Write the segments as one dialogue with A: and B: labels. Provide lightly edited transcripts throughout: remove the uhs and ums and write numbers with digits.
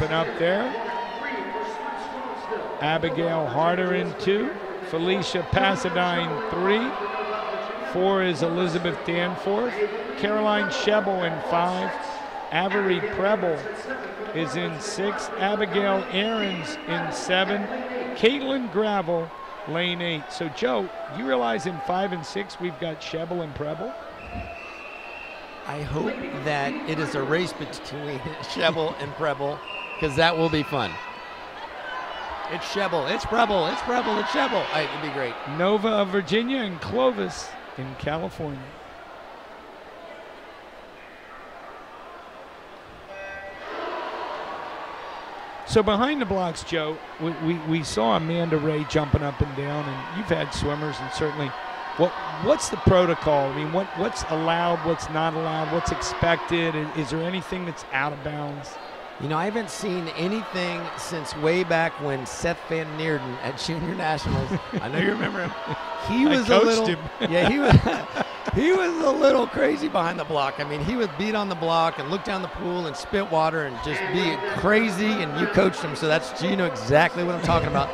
A: jumping up there. Abigail Harder in 2. Felicia Pasadine 3. 4 is Elizabeth Danforth. Caroline Shebel in 5. Avery Preble is in 6. Abigail Ahrens in 7. Caitlin Gravel, lane 8. So, Joe, you realize in 5 and 6 we've got Shebel and Preble?
B: I hope that it is a race between Shebel and Preble, because that will be fun. It's Shebel, it's Preble, it's Preble, it's Shebel. It'd be great.
A: Nova of Virginia and Clovis in California. So behind the blocks, Joe, we saw Amanda Ray jumping up and down, and you've had swimmers, and certainly, what's the protocol? I mean, what's allowed, what's not allowed, what's expected? Is there anything that's out of bounds?
B: You know, I haven't seen anything since way back when Seth Van Neerden at Junior Nationals. I know you remember him. He was
A: I coached him.
B: Yeah, he was a little crazy behind the block. I mean, he would beat on the block and look down the pool and spit water and just be crazy, and you coached him, so you know exactly what I'm talking about.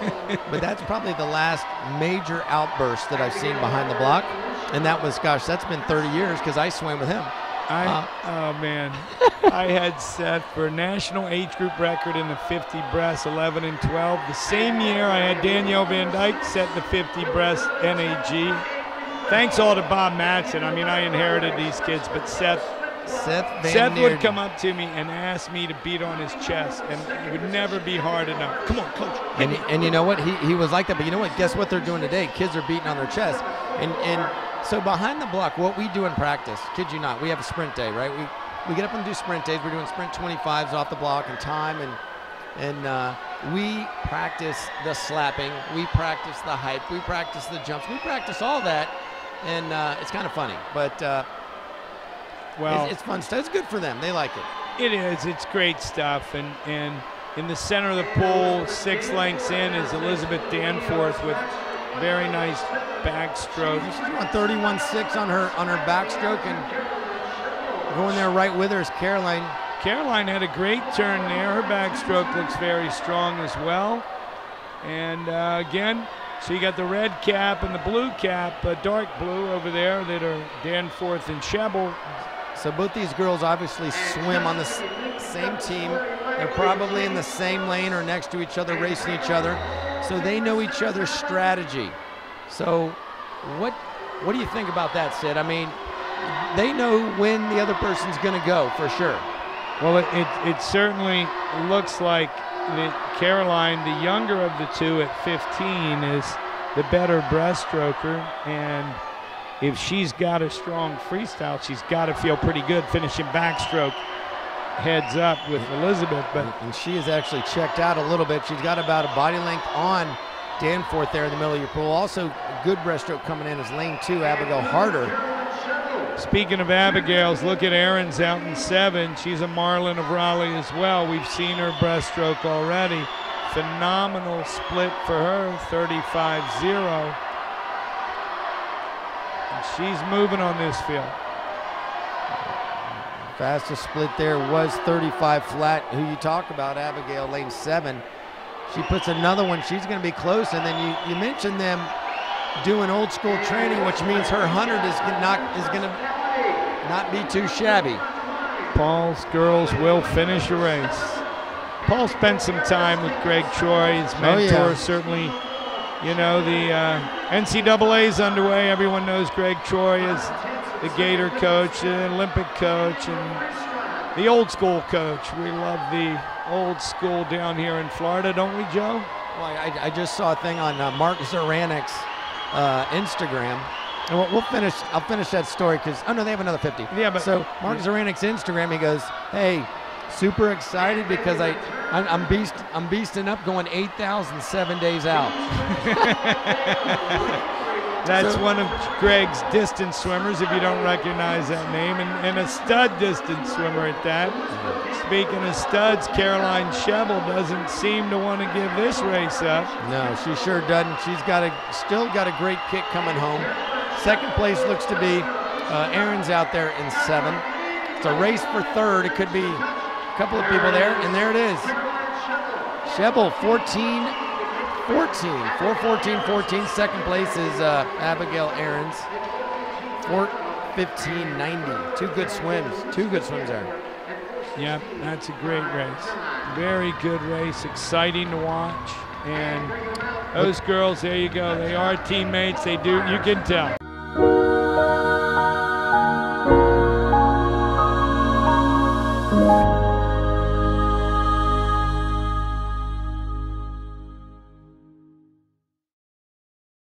B: But that's probably the last major outburst that I've seen behind the block, and that was, gosh, that's been 30 years because I swam with him.
A: Oh, man. I had Seth for national age group record in the 50 breast, 11 and 12. The same year, I had Danielle Van Dyke set the 50 breast NAG. Thanks all to Bob Matson. I mean, I inherited these kids, but Seth would come up to me and ask me to beat on his chest, and it would never be hard enough. Come on, coach.
B: And you know what? He was like that, but you know what? Guess what they're doing today? Kids are beating on their chest. And so behind the block, what we do in practice, kid you not, we have a sprint day, right? We get up and do sprint days. We're doing sprint 25s off the block and time, and we practice the slapping, we practice the hype, we practice the jumps, we practice all that, and it's kind of funny, but well, it's fun stuff. It's good for them. They like it.
A: It is. It's great stuff, and in the center of the pool, 6 lengths in, is Elizabeth Danforth with very nice backstroke.
B: She's going 31.6 on her backstroke, and going there right with her is Caroline.
A: Caroline had a great turn there. Her backstroke looks very strong as well. And again, so you got the red cap and the blue cap, dark blue over there, that are Danforth and Shebel.
B: So both these girls obviously swim on the same team. They're probably in the same lane or next to each other, racing each other. So they know each other's strategy. So what do you think about that, Sid? I mean, they know when the other person's going to go, for sure.
A: Well, it certainly looks like that Caroline, the younger of the two at 15, is the better breaststroker, and if she's got a strong freestyle, she's got to feel pretty good finishing backstroke heads up with Elizabeth.
B: And she is actually checked out a little bit. She's got about a body length on Danforth there in the middle of your pool. Also, good breaststroke coming in is lane 2, Abigail Harder.
A: Speaking of Abigail's, look at Aaron's out in 7. She's a Marlin of Raleigh as well. We've seen her breaststroke already. Phenomenal split for her, 35-0. And she's moving on this field.
B: Fastest split there was 35 flat. Who you talk about, Abigail, lane 7. She puts another one. She's going to be close. And then you mentioned them doing old school training, which means her 100 is going to not be too shabby.
A: Paul's girls will finish a race. Paul spent some time with Greg Troy, his mentor. Certainly, you know, the NCAA's underway. Everyone knows Greg Troy is the Gator coach, the Olympic coach, and the old school coach. We love the old school down here in Florida, don't we, Joe?
B: Well, I just saw a thing on Mark Zaranik's Instagram. And I'll finish that story because, oh no, they have another 50.
A: Yeah, but
B: so Mark Zaranik's Instagram, he goes, hey, super excited because I'm beasting up, going 8,000 7 days out.
A: That's one of Greg's distance swimmers, if you don't recognize that name, and a stud distance swimmer at that. Speaking of studs, Caroline Shebel doesn't seem to want to give this race up.
B: No, she sure doesn't. She's still got a great kick coming home. Second place looks to be Aaron's out there in 7. It's a race for third. It could be a couple of people there, and there it is. Shebel 14-14, 4:14-14. Second place is Abigail Aarons, 4:15.90. Two good swims there.
A: Yep, that's a great race. Very good race, exciting to watch. And those girls, there you go. They are teammates. They do, you can tell.